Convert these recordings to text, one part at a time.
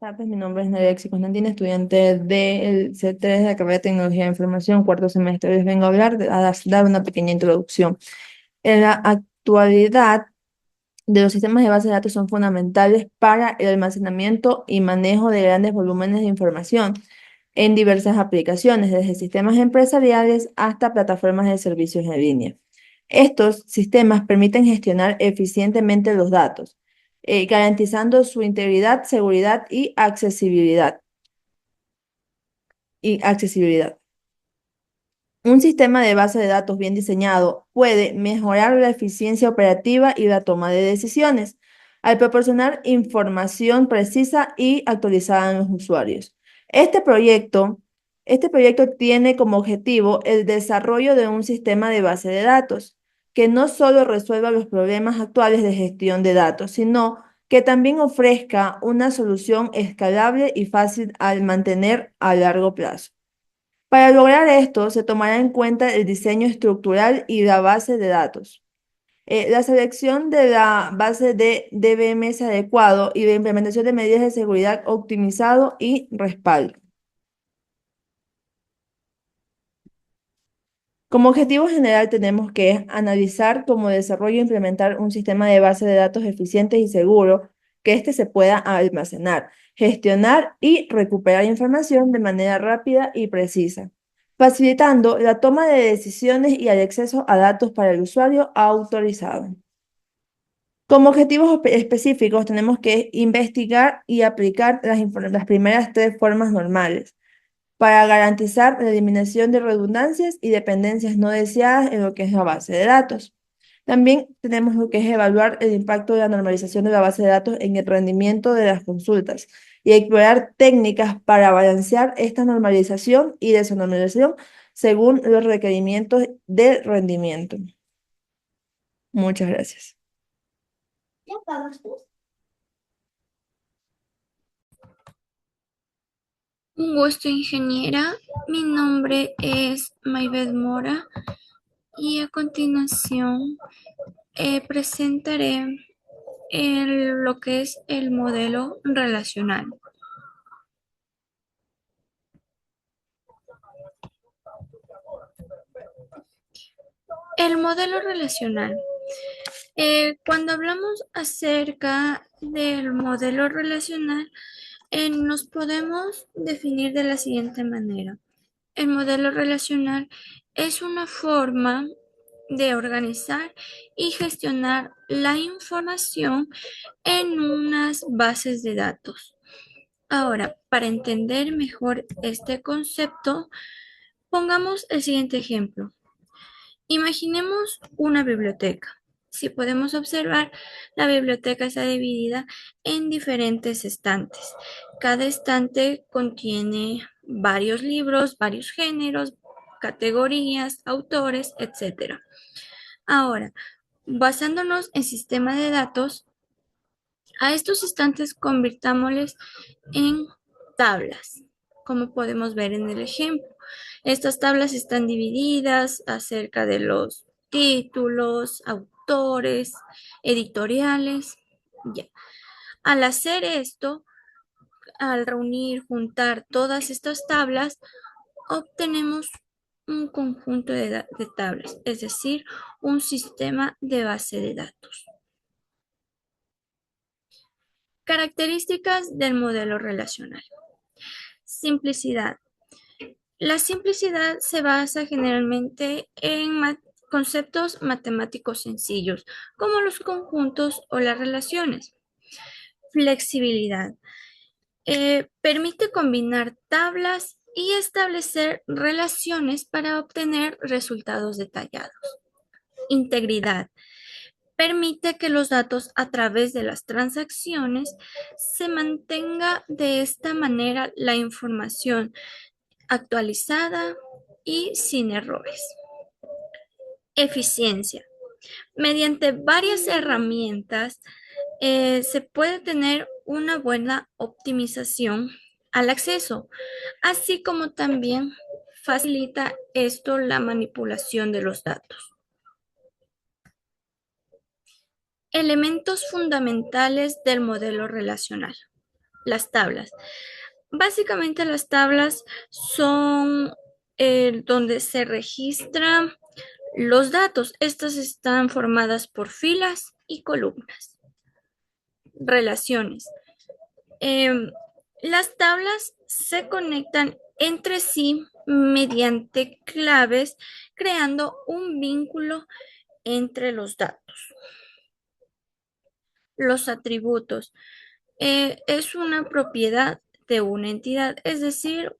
Pues mi nombre es Nerexi Constantina, estudiante del C3 de la carrera de Tecnología de Información, cuarto semestre. Les vengo a hablar, a dar una pequeña introducción. En la actualidad, de los sistemas de base de datos son fundamentales para el almacenamiento y manejo de grandes volúmenes de información en diversas aplicaciones, desde sistemas empresariales hasta plataformas de servicios en línea. Estos sistemas permiten gestionar eficientemente los datos, garantizando su integridad, seguridad y accesibilidad. Un sistema de base de datos bien diseñado puede mejorar la eficiencia operativa y la toma de decisiones al proporcionar información precisa y actualizada a los usuarios. Este proyecto, este proyecto tiene como objetivo el desarrollo de un sistema de base de datos que no solo resuelva los problemas actuales de gestión de datos, sino que también ofrezca una solución escalable y fácil al mantener a largo plazo. Para lograr esto, se tomará en cuenta el diseño estructural y la base de datos. La selección de la base de DBMS adecuado y la implementación de medidas de seguridad optimizado y respaldo. Como objetivo general tenemos que analizar cómo desarrollo e implementar un sistema de base de datos eficiente y seguro, que éste se pueda almacenar, gestionar y recuperar información de manera rápida y precisa, facilitando la toma de decisiones y el acceso a datos para el usuario autorizado. Como objetivos específicos tenemos que investigar y aplicar las primeras tres formas normales para garantizar la eliminación de redundancias y dependencias no deseadas en lo que es la base de datos. También tenemos lo que es evaluar el impacto de la normalización de la base de datos en el rendimiento de las consultas y explorar técnicas para balancear esta normalización y desnormalización según los requerimientos del rendimiento. Muchas gracias. Un gusto, ingeniera. Mi nombre es Maybeth Mora y a continuación presentaré lo que es el modelo relacional. El modelo relacional. Cuando hablamos acerca del modelo relacional, nos podemos definir de la siguiente manera. El modelo relacional es una forma de organizar y gestionar la información en unas bases de datos. Ahora, para entender mejor este concepto, pongamos el siguiente ejemplo. Imaginemos una biblioteca. Si podemos observar, la biblioteca está dividida en diferentes estantes. Cada estante contiene varios libros, varios géneros, categorías, autores, etc. Ahora, basándonos en sistema de datos, a estos estantes convirtámosles en tablas, como podemos ver en el ejemplo. Estas tablas están divididas acerca de los títulos, autores, editoriales. Ya. Al hacer esto, al reunir, juntar todas estas tablas, obtenemos un conjunto de tablas, es decir, un sistema de base de datos. Características del modelo relacional. Simplicidad. La simplicidad se basa generalmente en conceptos matemáticos sencillos, como los conjuntos o las relaciones. Flexibilidad. Permite combinar tablas y establecer relaciones para obtener resultados detallados. Integridad. Permite que los datos a través de las transacciones se mantenga de esta manera la información actualizada y sin errores. Eficiencia. Mediante varias herramientas se puede tener una buena optimización al acceso, así como también facilita esto la manipulación de los datos. Elementos fundamentales del modelo relacional. las tablas. Básicamente las tablas son donde se registran los datos. Estas están formadas por filas y columnas. Relaciones. Em, las tablas se conectan entre sí mediante claves, creando un vínculo entre los datos. Los atributos. Es una propiedad de una entidad, es decir,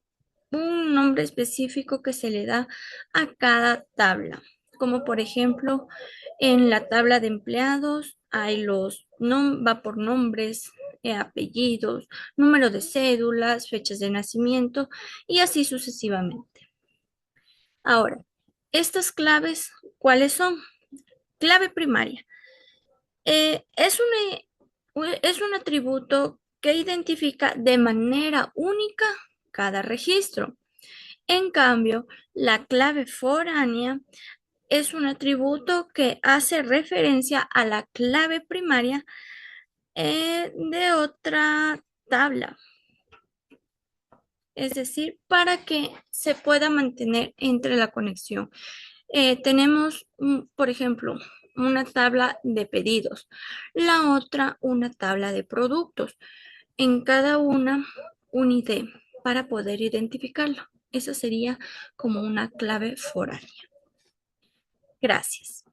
un nombre específico que se le da a cada tabla, como por ejemplo en la tabla de empleados hay va por nombres, apellidos, número de cédulas, fechas de nacimiento y así sucesivamente. Ahora, estas claves, ¿cuáles son? Clave primaria. Es un atributo que identifica de manera única cada registro. En cambio, la clave foránea es un atributo que hace referencia a la clave primaria de otra tabla. Es decir, para que se pueda mantener entre la conexión. Tenemos, por ejemplo, una tabla de pedidos, la otra una tabla de productos. En cada una, un ID para poder identificarlo. Esa sería como una clave foránea. Gracias.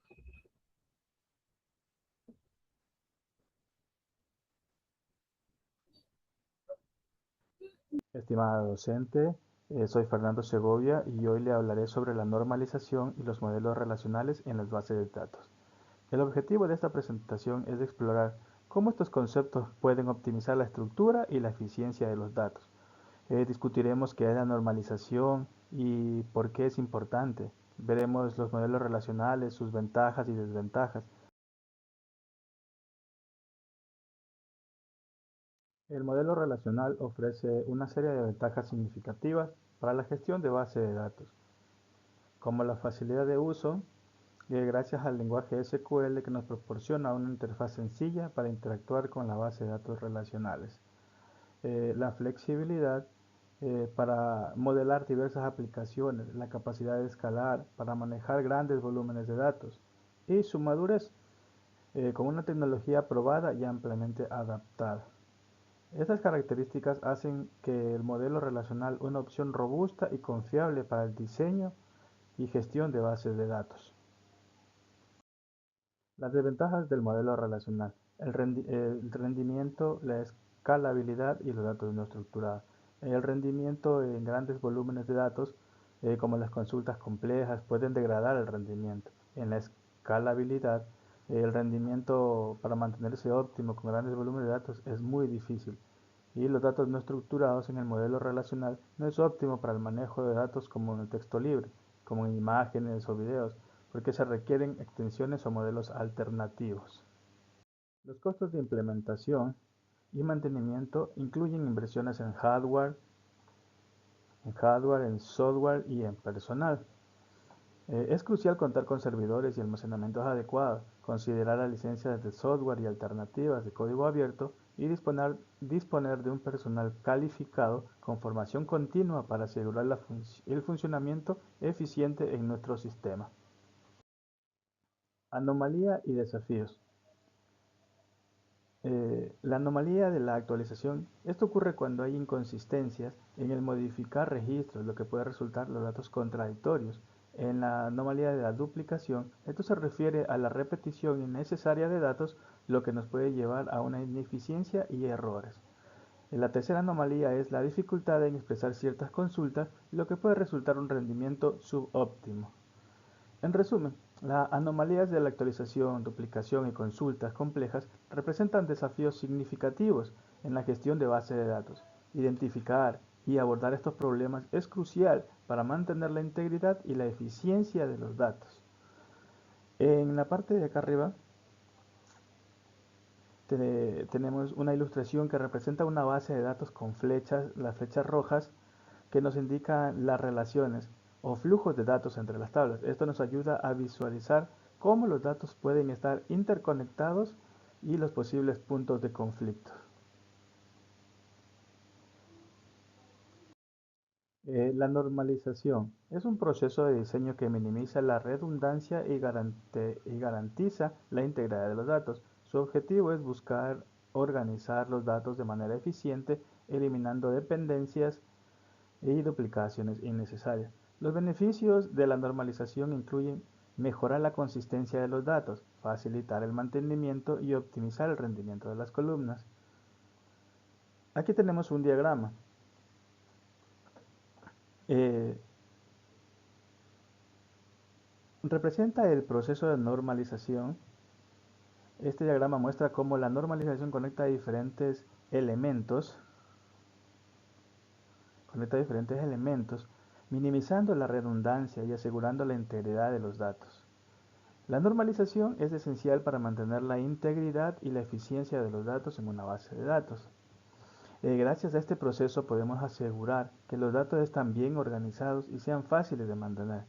Estimada docente, soy Fernando Segovia y hoy le hablaré sobre la normalización y los modelos relacionales en las bases de datos. El objetivo de esta presentación es explorar cómo estos conceptos pueden optimizar la estructura y la eficiencia de los datos. Discutiremos qué es la normalización y por qué es importante. Veremos los modelos relacionales, sus ventajas y desventajas. El modelo relacional ofrece una serie de ventajas significativas para la gestión de base de datos, como la facilidad de uso, gracias al lenguaje SQL que nos proporciona una interfaz sencilla para interactuar con la base de datos relacionales. La flexibilidad para modelar diversas aplicaciones, la capacidad de escalar para manejar grandes volúmenes de datos y su madurez con una tecnología probada y ampliamente adaptada. Estas características hacen que el modelo relacional una opción robusta y confiable para el diseño y gestión de bases de datos. Las desventajas del modelo relacional: el rendimiento, la escalabilidad y los datos no estructurados. El rendimiento en grandes volúmenes de datos, como las consultas complejas, pueden degradar el rendimiento. En la escalabilidad, el rendimiento para mantenerse óptimo con grandes volúmenes de datos es muy difícil. Y los datos no estructurados en el modelo relacional no es óptimo para el manejo de datos como en el texto libre, como en imágenes o videos, porque se requieren extensiones o modelos alternativos. Los costos de implementación y mantenimiento incluyen inversiones en software y en personal. Es crucial contar con servidores y almacenamientos adecuados, considerar las licencias de software y alternativas de código abierto y disponer de un personal calificado con formación continua para asegurar el funcionamiento eficiente en nuestro sistema. Anomalía y desafíos. La anomalía de la actualización. Esto ocurre cuando hay inconsistencias en el modificar registros, lo que puede resultar los datos contradictorios. En la anomalía de la duplicación, esto se refiere a la repetición innecesaria de datos, lo que nos puede llevar a una ineficiencia y errores. La tercera anomalía es la dificultad en expresar ciertas consultas, lo que puede resultar un rendimiento subóptimo. En resumen, las anomalías de la actualización, duplicación y consultas complejas representan desafíos significativos en la gestión de bases de datos. Identificar y abordar estos problemas es crucial para mantener la integridad y la eficiencia de los datos. En la parte de acá arriba tenemos una ilustración que representa una base de datos con flechas, las flechas rojas, que nos indican las relaciones o flujos de datos entre las tablas. Esto nos ayuda a visualizar cómo los datos pueden estar interconectados y los posibles puntos de conflicto. La normalización es un proceso de diseño que minimiza la redundancia y garantiza la integridad de los datos. Su objetivo es buscar organizar los datos de manera eficiente, eliminando dependencias y duplicaciones innecesarias. Los beneficios de la normalización incluyen mejorar la consistencia de los datos, facilitar el mantenimiento y optimizar el rendimiento de las columnas. Aquí tenemos un diagrama. Representa el proceso de normalización. Este diagrama muestra cómo la normalización conecta diferentes elementos, minimizando la redundancia y asegurando la integridad de los datos. La normalización es esencial para mantener la integridad y la eficiencia de los datos en una base de datos. Gracias a este proceso podemos asegurar que los datos están bien organizados y sean fáciles de mantener.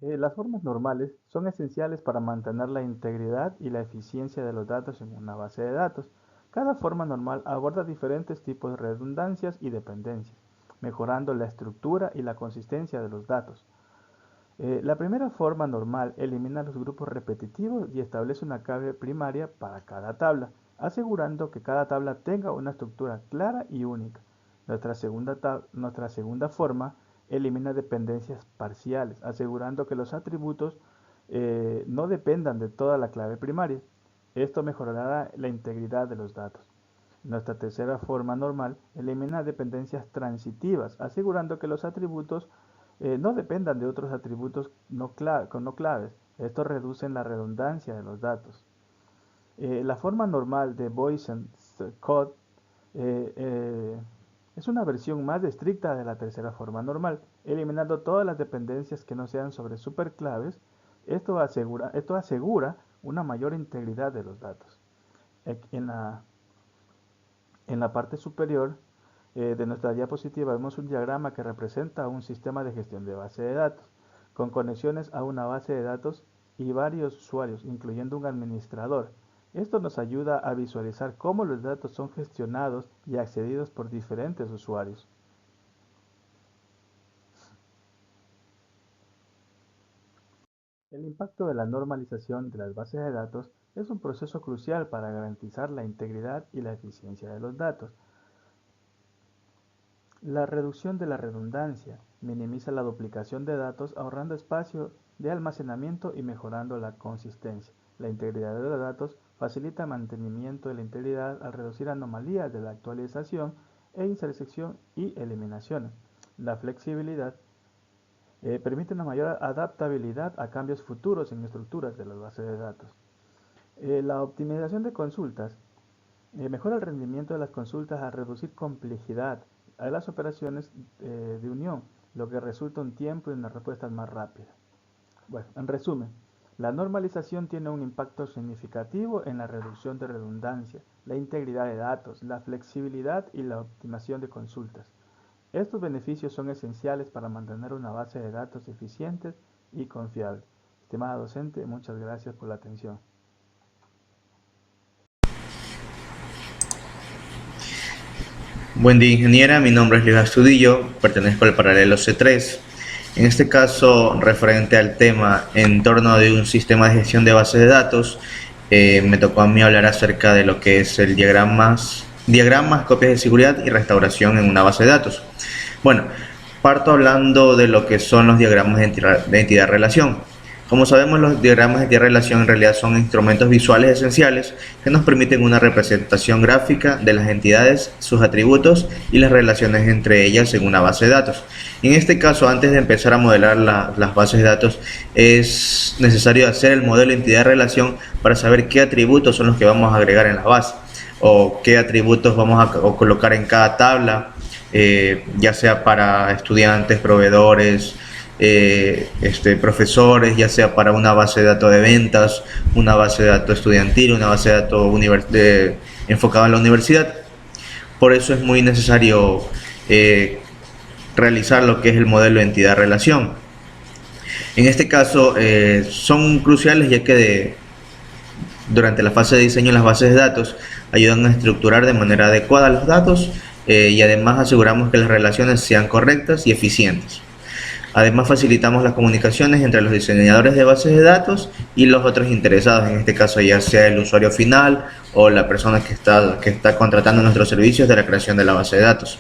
Las formas normales son esenciales para mantener la integridad y la eficiencia de los datos en una base de datos. Cada forma normal aborda diferentes tipos de redundancias y dependencias, mejorando la estructura y la consistencia de los datos. La primera forma normal elimina los grupos repetitivos y establece una clave primaria para cada tabla, asegurando que cada tabla tenga una estructura clara y única. Nuestra segunda forma elimina dependencias parciales, asegurando que los atributos no dependan de toda la clave primaria. Esto mejorará la integridad de los datos. Nuestra tercera forma normal elimina dependencias transitivas, asegurando que los atributos no dependan de otros atributos no claves. Esto reduce la redundancia de los datos. La forma normal de Boysen Code es una versión más estricta de la tercera forma normal, eliminando todas las dependencias que no sean sobre superclaves. Esto asegura una mayor integridad de los datos. En la parte superior de nuestra diapositiva vemos un diagrama que representa un sistema de gestión de base de datos, con conexiones a una base de datos y varios usuarios, incluyendo un administrador. Esto nos ayuda a visualizar cómo los datos son gestionados y accedidos por diferentes usuarios. El impacto de la normalización de las bases de datos es un proceso crucial para garantizar la integridad y la eficiencia de los datos. La reducción de la redundancia minimiza la duplicación de datos, ahorrando espacio de almacenamiento y mejorando la consistencia. La integridad de los datos facilita el mantenimiento de la integridad al reducir anomalías de la actualización e intersección y eliminaciones. La flexibilidad permite una mayor adaptabilidad a cambios futuros en estructuras de las bases de datos. La optimización de consultas mejora el rendimiento de las consultas al reducir complejidad a las operaciones de unión, lo que resulta en tiempo y una respuesta más rápida. Bueno, en resumen, la normalización tiene un impacto significativo en la reducción de redundancia, la integridad de datos, la flexibilidad y la optimización de consultas. Estos beneficios son esenciales para mantener una base de datos eficiente y confiable. Estimada docente, muchas gracias por la atención. Buen día, ingeniera. Mi nombre es Luis Astudillo, pertenezco al paralelo C3. En este caso, referente al tema en torno de un sistema de gestión de bases de datos, me tocó a mí hablar acerca de lo que es el diagramas, copias de seguridad y restauración en una base de datos. Bueno, parto hablando de lo que son los diagramas de entidad-relación. Como sabemos, los diagramas de entidad-relación en realidad son instrumentos visuales esenciales que nos permiten una representación gráfica de las entidades, sus atributos y las relaciones entre ellas en una base de datos. En este caso, antes de empezar a modelar las bases de datos, es necesario hacer el modelo de entidad-relación para saber qué atributos son los que vamos a agregar en la base o qué atributos vamos a colocar en cada tabla, ya sea para estudiantes, proveedores, profesores, ya sea para una base de datos de ventas, una base de datos estudiantil, una base de datos enfocada en la universidad. Por eso es muy necesario realizar lo que es el modelo de entidad-relación. En este caso son cruciales, ya que durante la fase de diseño las bases de datos ayudan a estructurar de manera adecuada los datos y además aseguramos que las relaciones sean correctas y eficientes. Además facilitamos las comunicaciones entre los diseñadores de bases de datos y los otros interesados, en este caso ya sea el usuario final o la persona que está contratando nuestros servicios de la creación de la base de datos.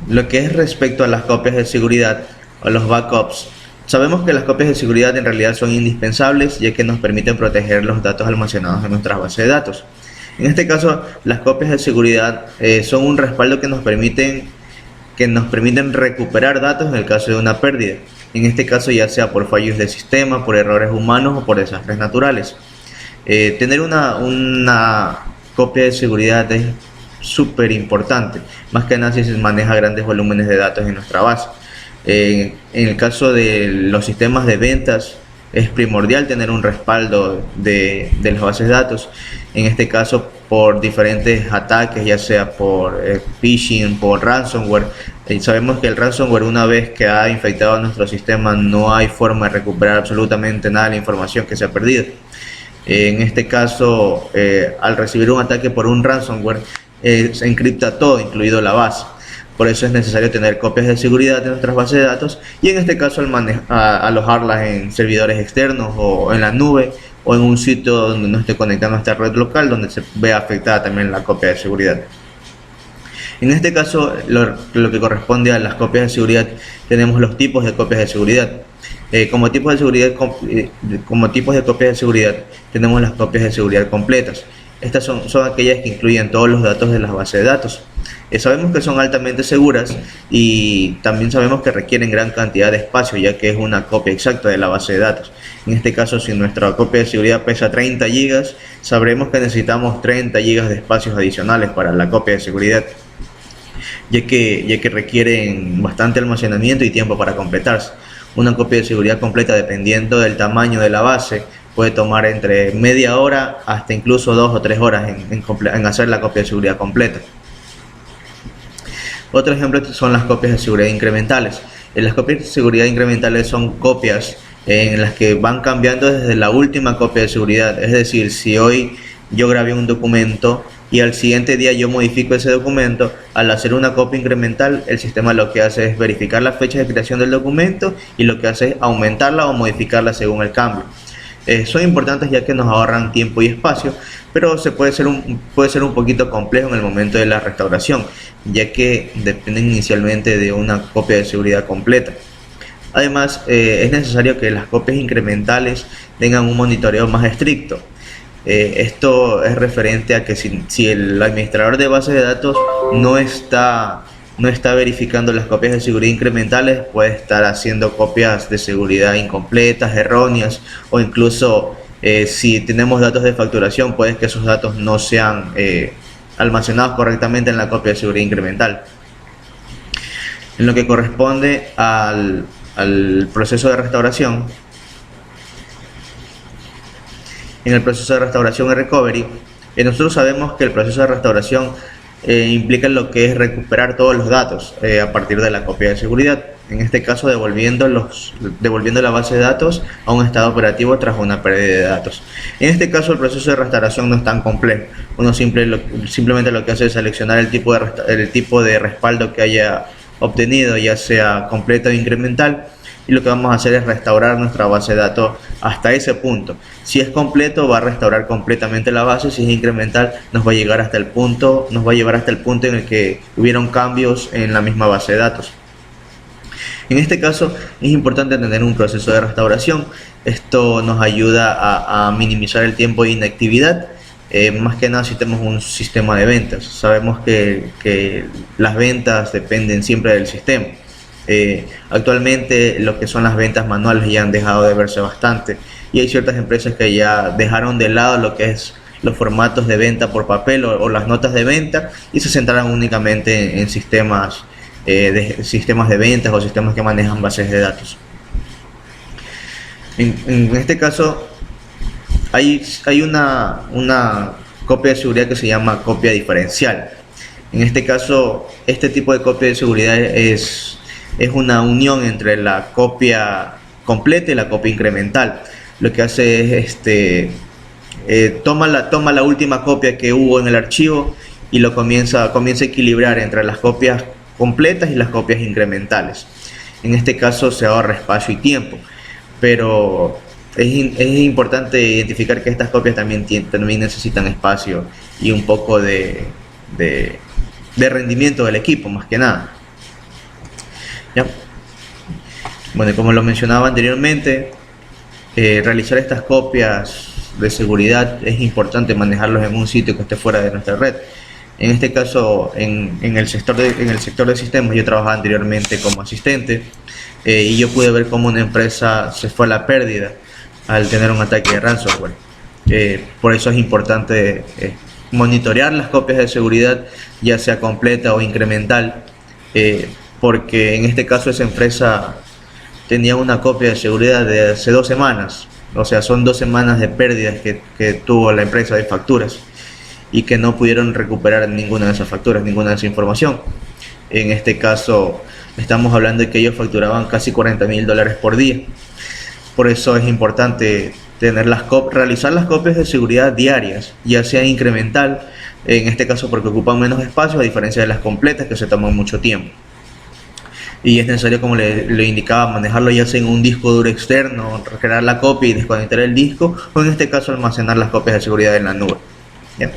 Lo que es respecto a las copias de seguridad o los backups, sabemos que las copias de seguridad en realidad son indispensables, ya que nos permiten proteger los datos almacenados en nuestras bases de datos. En este caso, las copias de seguridad son un respaldo que nos permiten recuperar datos en el caso de una pérdida. En este caso, ya sea por fallos de sistema, por errores humanos o por desastres naturales. Tener una copia de seguridad es súper importante, más que nada si se maneja grandes volúmenes de datos en nuestra base. En el caso de los sistemas de ventas, es primordial tener un respaldo de las bases de datos, en este caso por diferentes ataques, ya sea por phishing, por ransomware. Sabemos que el ransomware, una vez que ha infectado nuestro sistema, no hay forma de recuperar absolutamente nada de la información que se ha perdido. En este caso, al recibir un ataque por un ransomware, se encripta todo, incluido la base. Por eso es necesario tener copias de seguridad de nuestras bases de datos, y en este caso alojarlas en servidores externos o en la nube o en un sitio donde no esté conectado a nuestra red local, donde se vea afectada también la copia de seguridad. En este caso, lo que corresponde a las copias de seguridad, tenemos los tipos de copias de seguridad. Como tipos de copias de seguridad, tenemos las copias de seguridad completas. Estas son aquellas que incluyen todos los datos de las bases de datos. Sabemos que son altamente seguras y también sabemos que requieren gran cantidad de espacio, ya que es una copia exacta de la base de datos. En este caso, si nuestra copia de seguridad pesa 30 GB, sabremos que necesitamos 30 GB de espacios adicionales para la copia de seguridad, ya que requieren bastante almacenamiento y tiempo para completarse. Una copia de seguridad completa, dependiendo del tamaño de la base, puede tomar entre media hora hasta incluso 2 o 3 horas en hacer la copia de seguridad completa. Otro ejemplo son las copias de seguridad incrementales. Las copias de seguridad incrementales son copias en las que van cambiando desde la última copia de seguridad. Es decir, si hoy yo grabé un documento y al siguiente día yo modifico ese documento, al hacer una copia incremental, el sistema lo que hace es verificar la fecha de creación del documento y lo que hace es aumentarla o modificarla según el cambio. Son importantes ya que nos ahorran tiempo y espacio, pero puede ser un poquito complejo en el momento de la restauración, ya que dependen inicialmente de una copia de seguridad completa. Además, es necesario que las copias incrementales tengan un monitoreo más estricto. Esto es referente a que si el administrador de bases de datos no está verificando las copias de seguridad incrementales, puede estar haciendo copias de seguridad incompletas, erróneas, o incluso si tenemos datos de facturación, puede que esos datos no sean almacenados correctamente en la copia de seguridad incremental. En lo que corresponde al proceso de restauración, en el proceso de restauración y recovery, nosotros sabemos que el proceso de restauración implica lo que es recuperar todos los datos a partir de la copia de seguridad. En este caso, devolviendo la base de datos a un estado operativo tras una pérdida de datos. En este caso, el proceso de restauración no es tan complejo. Uno simplemente lo que hace es seleccionar el tipo de respaldo que haya obtenido, ya sea completo o incremental, y lo que vamos a hacer es restaurar nuestra base de datos hasta ese punto. Si es completo, va a restaurar completamente la base. Si es incremental, nos va a llevar hasta el punto en el que hubieron cambios en la misma base de datos. En este caso, es importante tener un proceso de restauración. Esto nos ayuda a minimizar el tiempo de inactividad, más que nada si tenemos un sistema de ventas. Sabemos que las ventas dependen siempre del sistema. Actualmente lo que son las ventas manuales ya han dejado de verse bastante, y hay ciertas empresas que ya dejaron de lado lo que es los formatos de venta por papel o las notas de venta, y se centraron únicamente en sistemas de ventas o sistemas que manejan bases de datos. En este caso hay una copia de seguridad que se llama copia diferencial. En este caso, este tipo de copia de seguridad es una unión entre la copia completa y la copia incremental. Lo que hace es toma la última copia que hubo en el archivo y comienza a equilibrar entre las copias completas y las copias incrementales. En este caso se ahorra espacio y tiempo, pero es importante identificar que estas copias también necesitan espacio y un poco de, de rendimiento del equipo, más que nada. ¿Ya? Bueno, como lo mencionaba anteriormente, realizar estas copias de seguridad es importante manejarlos en un sitio que esté fuera de nuestra red. En este caso, en el sector de sistemas, yo trabajaba anteriormente como asistente, y yo pude ver cómo una empresa se fue a la pérdida al tener un ataque de ransomware. Por eso es importante monitorear las copias de seguridad, ya sea completa o incremental, porque en este caso esa empresa tenía una copia de seguridad de hace 2 semanas. O sea, son 2 semanas de pérdidas que tuvo la empresa de facturas y que no pudieron recuperar ninguna de esas facturas, ninguna de esa información. En este caso, estamos hablando de que ellos facturaban casi $40,000 por día. Por eso es importante realizar las copias de seguridad diarias, ya sea incremental, en este caso porque ocupan menos espacio, a diferencia de las completas que se toman mucho tiempo. Y es necesario, como le indicaba, manejarlo ya sea en un disco duro externo, crear la copia y desconectar el disco, o en este caso almacenar las copias de seguridad en la nube. Bien,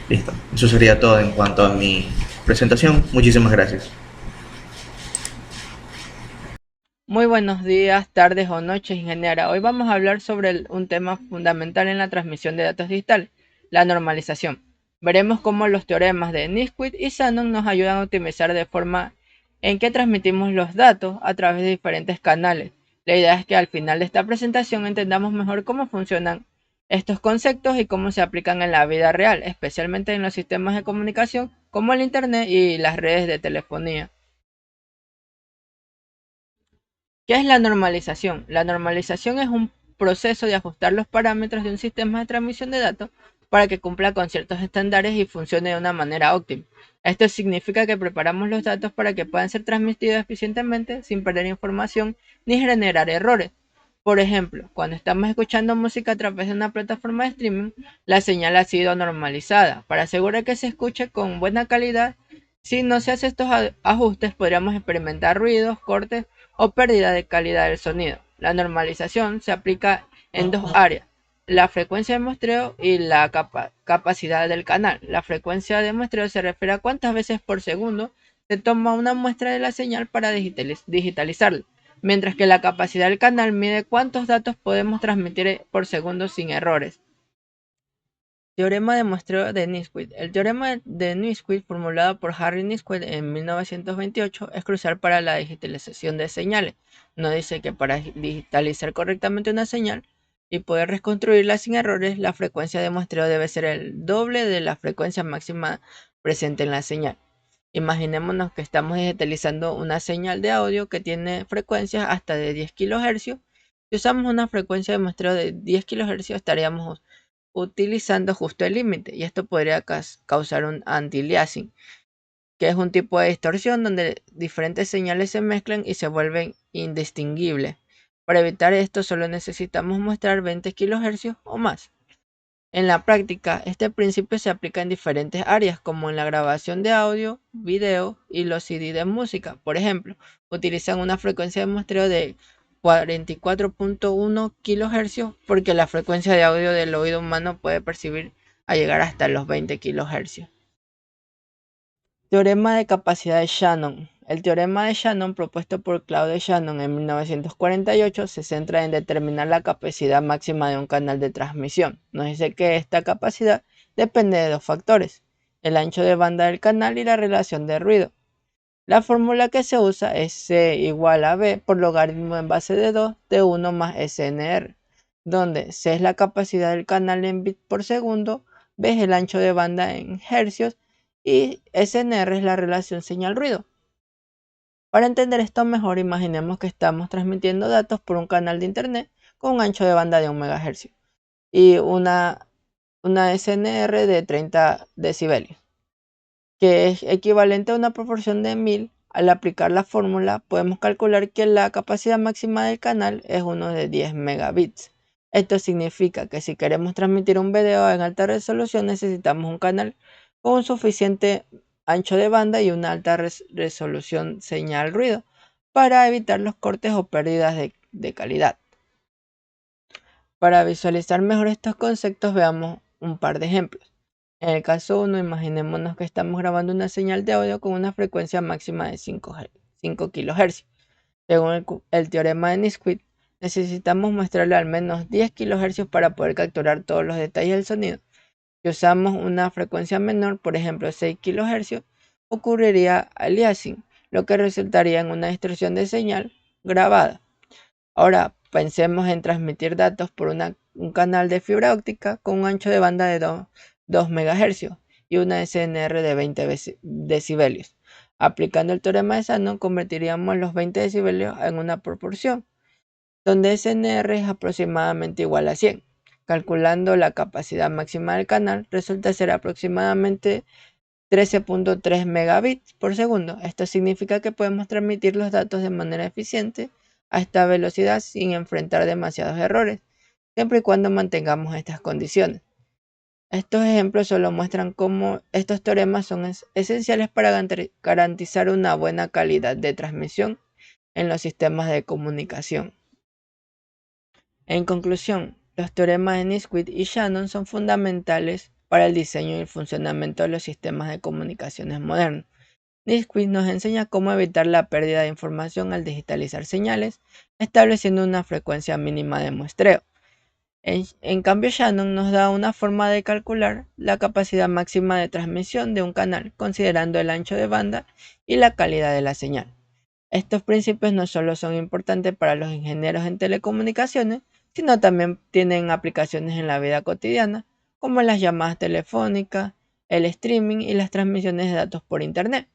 listo. Eso sería todo en cuanto a mi presentación. Muchísimas gracias. Muy buenos días, tardes o noches, ingeniera. Hoy vamos a hablar sobre un tema fundamental en la transmisión de datos digitales, la normalización. Veremos cómo los teoremas de Nisquith y Shannon nos ayudan a optimizar de forma en que transmitimos los datos a través de diferentes canales. La idea es que al final de esta presentación entendamos mejor cómo funcionan estos conceptos y cómo se aplican en la vida real, especialmente en los sistemas de comunicación como el Internet y las redes de telefonía. ¿Qué es la normalización? La normalización es un proceso de ajustar los parámetros de un sistema de transmisión de datos para que cumpla con ciertos estándares y funcione de una manera óptima. Esto significa que preparamos los datos para que puedan ser transmitidos eficientemente sin perder información ni generar errores. Por ejemplo, cuando estamos escuchando música a través de una plataforma de streaming, la señal ha sido normalizada para asegurar que se escuche con buena calidad. Si no se hacen estos ajustes, podríamos experimentar ruidos, cortes o pérdida de calidad del sonido. La normalización se aplica en dos áreas: la frecuencia de muestreo y la capacidad del canal. La frecuencia de muestreo se refiere a cuántas veces por segundo se toma una muestra de la señal para digitalizarla, mientras que la capacidad del canal mide cuántos datos podemos transmitir por segundo sin errores. Teorema de muestreo de Nisquith. El teorema de Nisquith, formulado por Harry Nisquith en 1928, es crucial para la digitalización de señales. Nos dice que para digitalizar correctamente una señal y poder reconstruirla sin errores, la frecuencia de muestreo debe ser el doble de la frecuencia máxima presente en la señal. Imaginémonos que estamos digitalizando una señal de audio que tiene frecuencias hasta de 10 kHz. Si usamos una frecuencia de muestreo de 10 kHz, estaríamos utilizando justo el límite, y esto podría causar un anti-aliasing, que es un tipo de distorsión donde diferentes señales se mezclan y se vuelven indistinguibles. Para evitar esto solo necesitamos mostrar 20 kHz o más. En la práctica, este principio se aplica en diferentes áreas, como en la grabación de audio, video y los CD de música. Por ejemplo, utilizan una frecuencia de muestreo de 44.1 kHz porque la frecuencia de audio del oído humano puede percibir a llegar hasta los 20 kHz. Teorema de capacidad de Shannon. El teorema de Shannon, propuesto por Claude Shannon en 1948, se centra en determinar la capacidad máxima de un canal de transmisión. Nos dice que esta capacidad depende de dos factores: el ancho de banda del canal y la relación de ruido. La fórmula que se usa es C igual a B por logaritmo en base de 2 de 1 más SNR, donde C es la capacidad del canal en bits por segundo, B es el ancho de banda en hercios y SNR es la relación señal-ruido. Para entender esto mejor, imaginemos que estamos transmitiendo datos por un canal de internet con un ancho de banda de 1 MHz y una SNR de 30 decibelios, que es equivalente a una proporción de 1000. Al aplicar la fórmula, podemos calcular que la capacidad máxima del canal es uno de 10 megabits. Esto significa que si queremos transmitir un video en alta resolución, necesitamos un canal con un suficiente ancho de banda y una alta resolución señal-ruido para evitar los cortes o pérdidas de calidad. Para visualizar mejor estos conceptos, veamos un par de ejemplos. En el caso 1, imaginémonos que estamos grabando una señal de audio con una frecuencia máxima de 5 kHz. Según el teorema de Nisquith, necesitamos mostrarle al menos 10 kHz para poder capturar todos los detalles del sonido. Si usamos una frecuencia menor, por ejemplo 6 kHz, ocurriría aliasing, lo que resultaría en una distorsión de señal grabada. Ahora pensemos en transmitir datos por un canal de fibra óptica con un ancho de banda de 2 MHz y una SNR de 20 decibelios. Aplicando el teorema de Shannon, convertiríamos los 20 decibelios en una proporción, donde SNR es aproximadamente igual a 100. Calculando la capacidad máxima del canal, resulta ser aproximadamente 13.3 megabits por segundo. Esto significa que podemos transmitir los datos de manera eficiente a esta velocidad sin enfrentar demasiados errores, siempre y cuando mantengamos estas condiciones. Estos ejemplos solo muestran cómo estos teoremas son esenciales para garantizar una buena calidad de transmisión en los sistemas de comunicación. En conclusión, los teoremas de Nisquith y Shannon son fundamentales para el diseño y el funcionamiento de los sistemas de comunicaciones modernos. Nisquith nos enseña cómo evitar la pérdida de información al digitalizar señales, estableciendo una frecuencia mínima de muestreo. En cambio, Shannon nos da una forma de calcular la capacidad máxima de transmisión de un canal, considerando el ancho de banda y la calidad de la señal. Estos principios no solo son importantes para los ingenieros en telecomunicaciones, sino también tienen aplicaciones en la vida cotidiana, como las llamadas telefónicas, el streaming y las transmisiones de datos por Internet.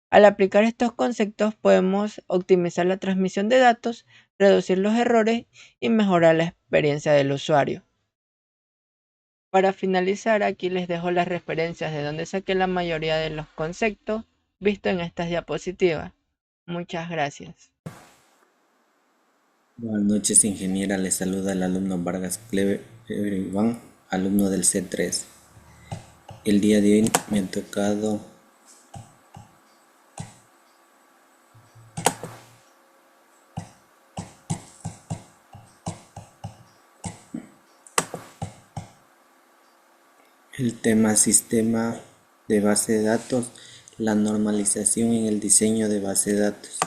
Al aplicar estos conceptos podemos optimizar la transmisión de datos, reducir los errores y mejorar la experiencia del usuario. Para finalizar, aquí les dejo las referencias de donde saqué la mayoría de los conceptos vistos en estas diapositivas. Muchas gracias. Buenas noches, ingeniera. Le saluda el alumno Vargas Clever Iván, alumno del C3. El día de hoy me ha tocado el tema sistema de base de datos, la normalización en el diseño de base de datos.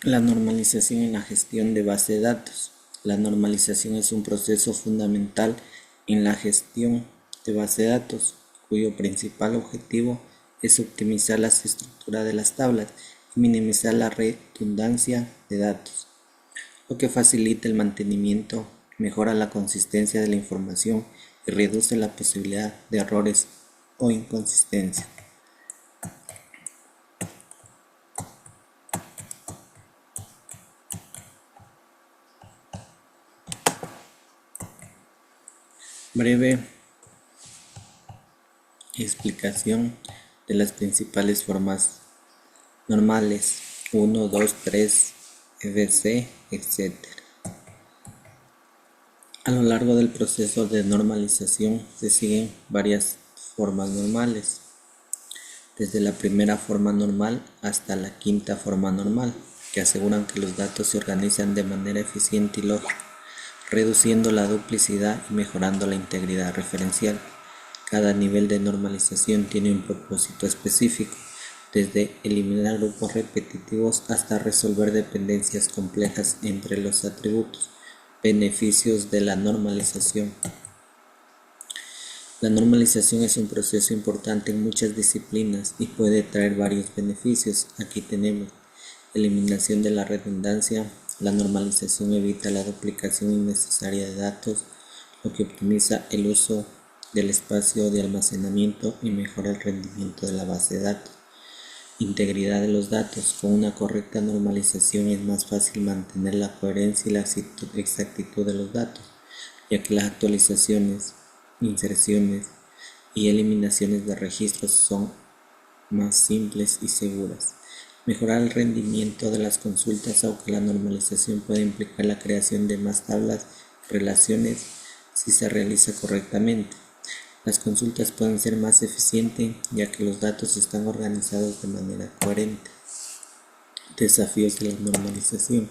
La normalización en la gestión de base de datos. La normalización es un proceso fundamental en la gestión de base de datos, cuyo principal objetivo es optimizar la estructura de las tablas y minimizar la redundancia de datos, lo que facilita el mantenimiento, mejora la consistencia de la información y reduce la posibilidad de errores o inconsistencias. Breve explicación de las principales formas normales: 1, 2, 3, etc. etc. A lo largo del proceso de normalización se siguen varias formas normales, desde la primera forma normal hasta la quinta forma normal, que aseguran que los datos se organizan de manera eficiente y lógica, reduciendo la duplicidad y mejorando la integridad referencial. Cada nivel de normalización tiene un propósito específico, desde eliminar grupos repetitivos hasta resolver dependencias complejas entre los atributos. Beneficios de la normalización. La normalización es un proceso importante en muchas disciplinas y puede traer varios beneficios. Aquí tenemos eliminación de la redundancia. La normalización evita la duplicación innecesaria de datos, lo que optimiza el uso del espacio de almacenamiento y mejora el rendimiento de la base de datos. Integridad de los datos. Con una correcta normalización es más fácil mantener la coherencia y la exactitud de los datos, ya que las actualizaciones inserciones y eliminaciones de registros son más simples y seguras. Mejorar el rendimiento de las consultas, aunque la normalización puede implicar la creación de más tablas y relaciones si se realiza correctamente. Las consultas pueden ser más eficientes ya que los datos están organizados de manera coherente. Desafíos de la normalización.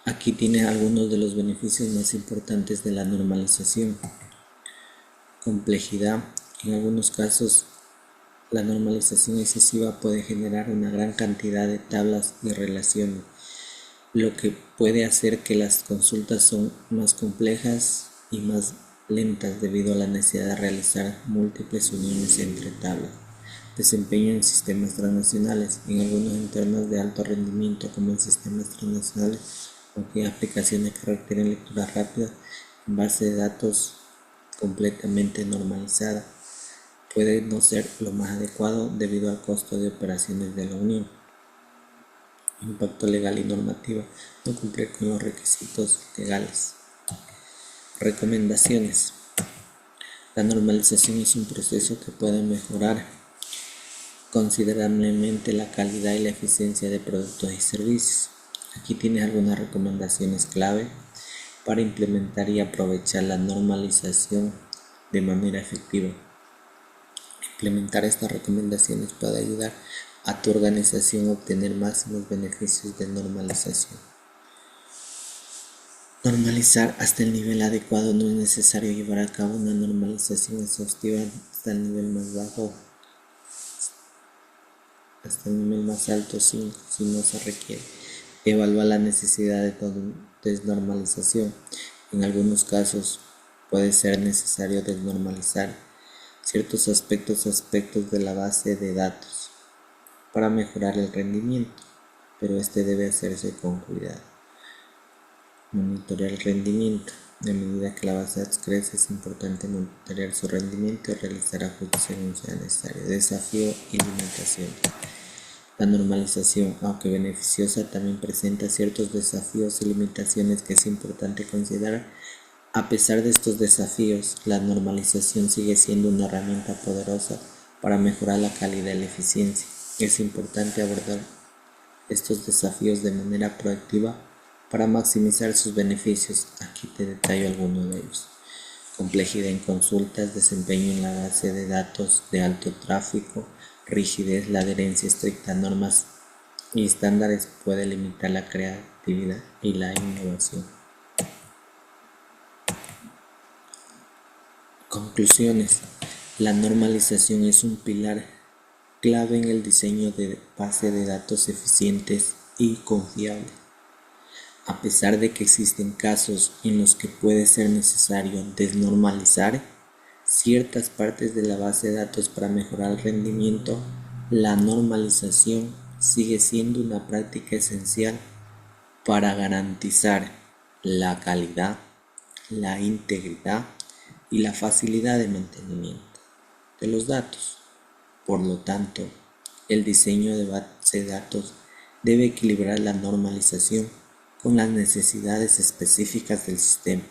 Aquí tiene algunos de los beneficios más importantes de la normalización. Complejidad. En algunos casos, la normalización excesiva puede generar una gran cantidad de tablas y relaciones, lo que puede hacer que las consultas son más complejas y más lentas debido a la necesidad de realizar múltiples uniones entre tablas. Desempeño en sistemas transnacionales. En algunos entornos de alto rendimiento, como en sistemas transnacionales, aunque hay aplicaciones que requieren lectura rápida en base de datos completamente normalizada, puede no ser lo más adecuado debido al costo de operaciones de la Unión. Impacto legal y normativo. No cumplir con los requisitos legales. Recomendaciones. La normalización es un proceso que puede mejorar considerablemente la calidad y la eficiencia de productos y servicios. Aquí tienes algunas recomendaciones clave para implementar y aprovechar la normalización de manera efectiva. Implementar estas recomendaciones puede ayudar a tu organización a obtener máximos beneficios de normalización. Normalizar hasta el nivel adecuado. No es necesario llevar a cabo una normalización exhaustiva hasta el nivel más bajo, hasta el nivel más alto si no se requiere. Evaluar la necesidad de desnormalización. En algunos casos puede ser necesario desnormalizar ciertos aspectos de la base de datos para mejorar el rendimiento, pero este debe hacerse con cuidado. Monitorear el rendimiento. A medida que la base de datos crece, es importante monitorear su rendimiento y realizar ajustes según sea necesario. Desafío y limitación. La normalización, aunque beneficiosa, también presenta ciertos desafíos y limitaciones que es importante considerar. A pesar de estos desafíos, la normalización sigue siendo una herramienta poderosa para mejorar la calidad y la eficiencia. Es importante abordar estos desafíos de manera proactiva para maximizar sus beneficios. Aquí te detallo algunos de ellos. Complejidad en consultas, desempeño en la base de datos de alto tráfico, rigidez, la adherencia estricta a normas y estándares puede limitar la creatividad y la innovación. Conclusiones. La normalización es un pilar clave en el diseño de base de datos eficientes y confiables. A pesar de que existen casos en los que puede ser necesario desnormalizar ciertas partes de la base de datos para mejorar el rendimiento, la normalización sigue siendo una práctica esencial para garantizar la calidad, la integridad y la facilidad de mantenimiento de los datos. Por lo tanto, el diseño de base de datos debe equilibrar la normalización con las necesidades específicas del sistema,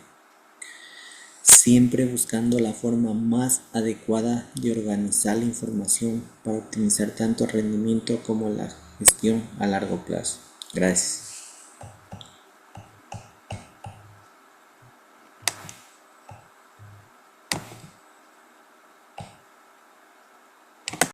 siempre buscando la forma más adecuada de organizar la información para optimizar tanto el rendimiento como la gestión a largo plazo. Gracias.